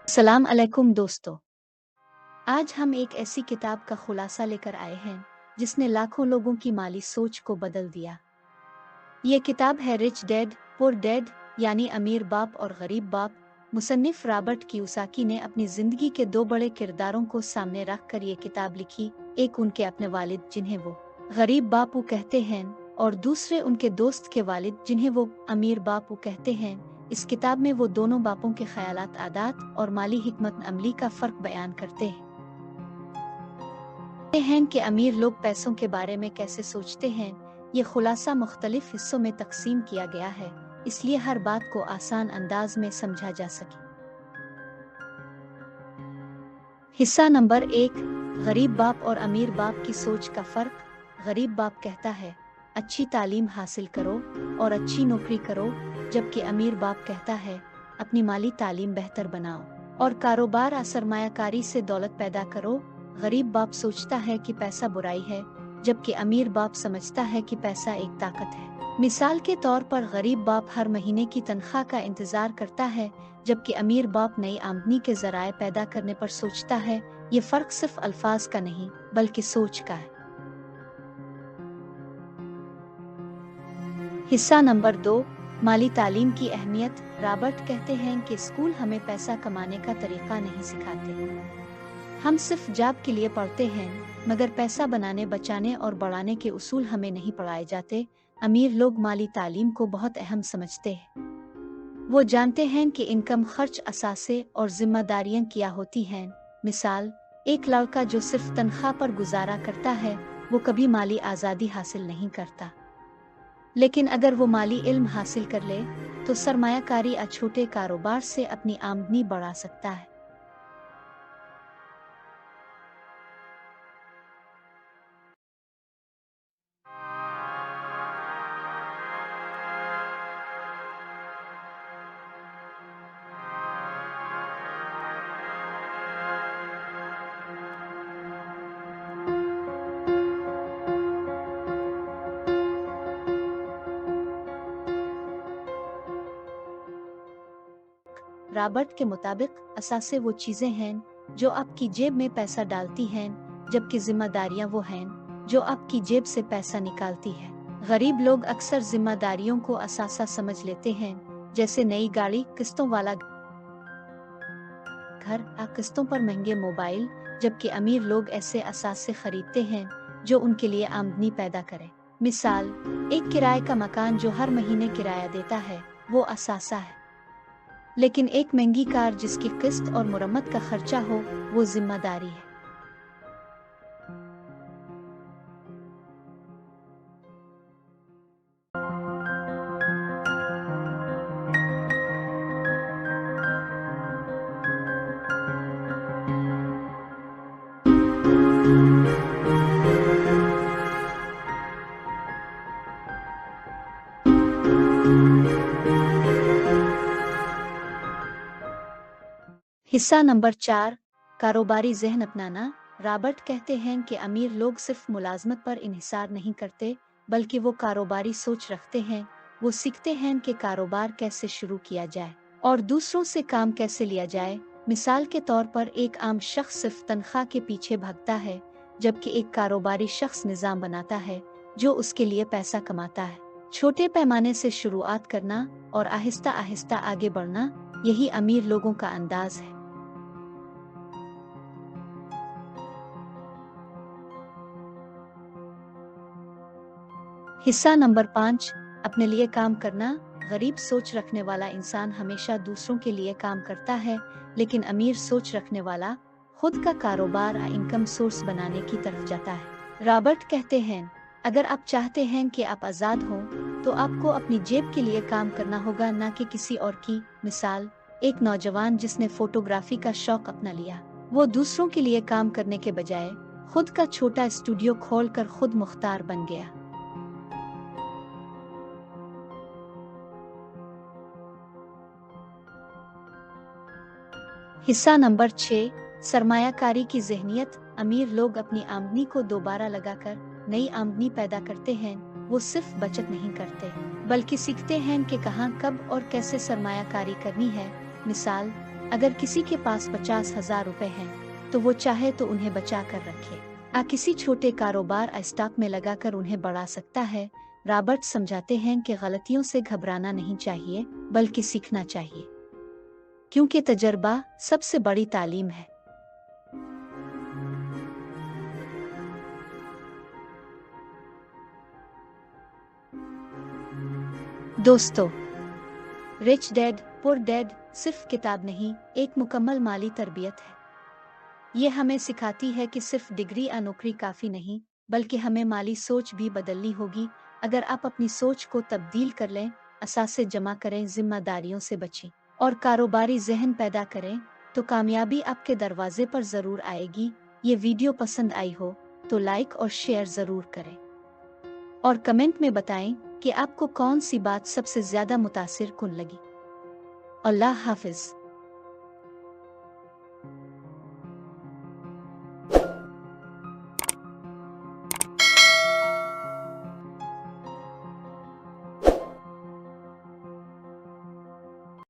सलाम अलैकुम दोस्तों। आज हम एक ऐसी किताब का खुलासा लेकर आए हैं जिसने लाखों लोगों की माली सोच को बदल दिया। ये किताब है रिच डैड पुअर डैड यानी अमीर बाप और गरीब बाप। मुसन्निफ रॉबर्ट कियोसाकी ने अपनी जिंदगी के दो बड़े किरदारों को सामने रखकर ये किताब लिखी। एक उनके अपने वालिद जिन्हें वो गरीब बापू कहते हैं और दूसरे उनके दोस्त के वालिद जिन्हें वो अमीर बापू कहते हैं। इस किताब में वो दोनों बापों के ख्यालात, आदात और माली हिकमत अमली का फर्क बयान करते हैं कि अमीर लोग पैसों के बारे में कैसे सोचते हैं। ये खुलासा मुख्तलिफ हिस्सों में तकसीम किया गया है, इसलिए हर बात को आसान अंदाज में समझा जा सके। हिस्सा नंबर 1, गरीब बाप और अमीर बाप की सोच का फर्क। गरीब बाप कहता है अच्छी तालीम हासिल करो और अच्छी नौकरी करो, जबकि अमीर बाप कहता है अपनी माली तालीम बेहतर बनाओ और कारोबार और सरमायाकारी से दौलत पैदा करो। गरीब बाप सोचता है कि पैसा बुराई है, जबकि अमीर बाप समझता है कि पैसा एक ताकत है। मिसाल के तौर पर गरीब बाप हर महीने की तनख्वाह का इंतजार करता है, जबकि अमीर बाप नई आमदनी के जराए पैदा करने पर सोचता है। ये फर्क सिर्फ अल्फाज का नहीं बल्कि सोच का है। हिस्सा नंबर 2, माली तालीम की अहमियत। रॉबर्ट कहते हैं कि स्कूल हमें पैसा कमाने का तरीका नहीं सिखाते। हम सिर्फ जॉब के लिए पढ़ते हैं, मगर पैसा बनाने, बचाने और बढ़ाने के उसूल हमें नहीं पढ़ाए जाते। अमीर लोग माली तालीम को बहुत अहम समझते हैं। वो जानते हैं कि इनकम, खर्च, असासे और जिम्मेदारियां क्या होती हैं। मिसाल, एक लड़का जो सिर्फ तनख्वाह पर गुजारा करता है वो कभी माली आज़ादी हासिल नहीं करता। लेकिन अगर वो माली इल्म हासिल कर ले तो सरमायाकारी या छोटे कारोबार से अपनी आमदनी बढ़ा सकता है। रॉबर्ट के मुताबिक असासे वो चीजें हैं जो आपकी जेब में पैसा डालती हैं, जबकि जिम्मेदारियां वो हैं जो आपकी जेब से पैसा निकालती है। गरीब लोग अक्सर जिम्मेदारियों को असासा समझ लेते हैं, जैसे नई गाड़ी, किस्तों वाला घर या किस्तों पर महंगे मोबाइल, जबकि अमीर लोग ऐसे असासे खरीदते हैं जो उनके लिए आमदनी पैदा करे। मिसाल, एक किराए का मकान जो हर महीने किराया देता है वो असासा है, लेकिन एक महंगी कार जिसकी किस्त और मुरम्मत का खर्चा हो वो जिम्मेदारी है। हिस्सा नंबर 4, कारोबारी जहन अपनाना। रॉबर्ट कहते हैं कि अमीर लोग सिर्फ मुलाजमत पर इन्हिसार नहीं करते बल्कि वो कारोबारी सोच रखते हैं। वो सीखते हैं कि कारोबार कैसे शुरू किया जाए और दूसरों से काम कैसे लिया जाए। मिसाल के तौर पर एक आम शख्स सिर्फ तनख्वाह के पीछे भागता है, जबकि एक कारोबारी शख्स निज़ाम बनाता है जो उसके लिए पैसा कमाता है। छोटे पैमाने से शुरुआत करना और आहिस्ता आहिस्ता आगे बढ़ना, यही अमीर लोगों का अंदाज है। हिस्सा नंबर 5, अपने लिए काम करना। गरीब सोच रखने वाला इंसान हमेशा दूसरों के लिए काम करता है, लेकिन अमीर सोच रखने वाला खुद का कारोबार या इनकम सोर्स बनाने की तरफ जाता है। रॉबर्ट कहते हैं अगर आप चाहते हैं कि आप आज़ाद हों तो आपको अपनी जेब के लिए काम करना होगा, ना कि किसी और की। मिसाल, एक नौजवान जिसने फोटोग्राफी का शौक अपना लिया, वो दूसरों के लिए काम करने के बजाय खुद का छोटा स्टूडियो खोलकर खुद मुख्तार बन गया। हिस्सा नंबर 6, सरमायाकारी की ज़हनियत। अमीर लोग अपनी आमदनी को दोबारा लगाकर नई आमदनी पैदा करते हैं। वो सिर्फ बचत नहीं करते बल्कि सीखते हैं कि कहाँ, कब और कैसे सरमायाकारी करनी है। मिसाल, अगर किसी के पास 50,000 रुपए हैं तो वो चाहे तो उन्हें बचा कर रखे, किसी छोटे कारोबार स्टॉक में लगाकर उन्हें बढ़ा सकता है। रॉबर्ट समझाते हैं कि गलतियों से घबराना नहीं चाहिए बल्कि सीखना चाहिए, क्योंकि तजर्बा सबसे बड़ी तालीम है। दोस्तों, रिच डैड पुअर डैड सिर्फ किताब नहीं, एक मुकम्मल माली तरबियत है। ये हमें सिखाती है कि सिर्फ डिग्री या नौकरी काफ़ी नहीं, बल्कि हमें माली सोच भी बदलनी होगी। अगर आप अपनी सोच को तब्दील कर लें, असासे जमा करें, जिम्मेदारियों से बचें और कारोबारी जहन पैदा करें, तो कामयाबी आपके दरवाजे पर ज़रूर आएगी। ये वीडियो पसंद आई हो तो लाइक और शेयर ज़रूर करें और कमेंट में बताएं कि आपको कौन सी बात सबसे ज़्यादा मुतासिर कुन लगी। अल्लाह हाफिज़।